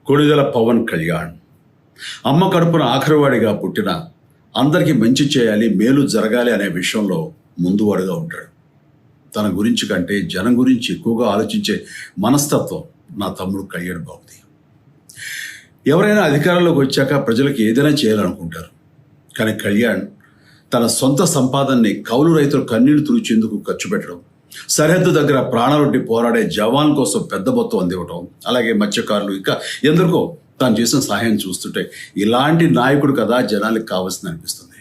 కొణిదెల పవన్ కళ్యాణ్ అమ్మ కడుపున ఆఖరివాడిగా పుట్టిన అందరికీ మంచి చేయాలి, మేలు జరగాలి అనే విషయంలో ముందువాడుగా ఉంటాడు. తన గురించి కంటే జనం గురించి ఎక్కువగా ఆలోచించే మనస్తత్వం నా తమ్ముడు కళ్యాణ్ బాబుది. ఎవరైనా అధికారంలోకి వచ్చాక ప్రజలకు ఏదైనా చేయాలనుకుంటారు. కానీ కళ్యాణ్ తన సొంత సంపాదనని కౌలు రైతులు కన్నీళ్లు తుడిచేందుకు ఖర్చు పెట్టడం, సరిహద్దు దగ్గర ప్రాణాలొడ్డి పోరాడే జవాన్ కోసం పెద్ద మొత్తం అందివ్వటం, అలాగే మత్స్యకారులు ఇంకా ఎందరికో తాను చేసిన సహాయం చూస్తుంటే ఇలాంటి నాయకుడు కదా జనానికి కావాల్సింది అనిపిస్తుంది.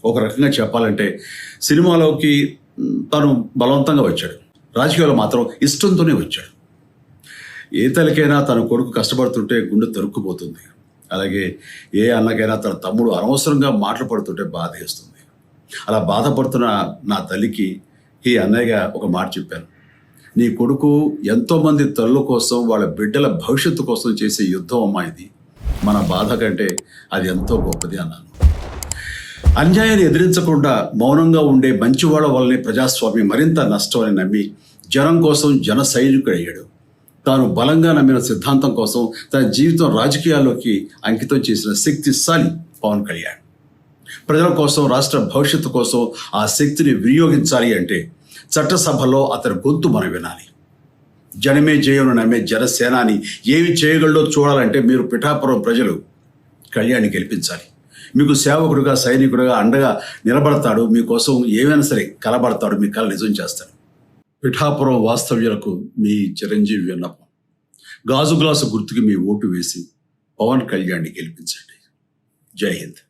ఒక రకంగా చెప్పాలంటే సినిమాలోకి తను బలవంతంగా వచ్చాడు, రాజకీయాల్లో మాత్రం ఇష్టంతోనే వచ్చాడు. ఏ తల్లికైనా తన కొడుకు కష్టపడుతుంటే గుండె తరుక్కుపోతుంది. అలాగే ఏ అన్నకైనా తన తమ్ముడు అనవసరంగా మాటలు పడుతుంటే బాధ వేస్తుంది. అలా బాధపడుతున్న నా తల్లికి ఈ అన్నయ్యగా ఒక మాట చెప్పాను. నీ కొడుకు ఎంతోమంది తల్లుల కోసం, వాళ్ళ బిడ్డల భవిష్యత్తు కోసం చేసే యుద్ధం అమ్మా ఇది. మన బాధ కంటే అది ఎంతో గొప్పది అన్నాను. అన్యాయాన్ని ఎదిరించకుండా మౌనంగా ఉండే మంచివాళ్ళ వల్లనే ప్రజాస్వామ్యం మరింత నష్టం అని నమ్మి జనం కోసం జన సైనికుడు అయ్యాడు. తాను బలంగా నమ్మిన సిద్ధాంతం కోసం తన జీవితం రాజకీయాల్లోకి అంకితం చేసిన శక్తిశాలి పవన్ కళ్యాణ్. ప్రజల కోసం, రాష్ట్ర భవిష్యత్తు కోసం ఆ శక్తిని వినియోగించాలి అంటే చట్టసభలో అతని గొంతు మనం వినాలి. జనమే జయను నమ్మే జనసేనాని ఏమి చేయగలడో చూడాలంటే మీరు పిఠాపురం ప్రజలు కళ్యాణ్ని గెలిపించాలి. మీకు సేవకుడుగా, సైనికుడుగా అండగా నిలబడతాడు. మీకోసం ఏమైనా సరే కలబడతాడు, మీ కళ నిజం చేస్తాడు. పిఠాపురం వాస్తవ్యులకు మీ చిరంజీవి విన్నపం. గాజు గ్లాసు గుర్తుకి మీ ఓటు వేసి పవన్ కళ్యాణ్ని గెలిపించండి. జై హింద్.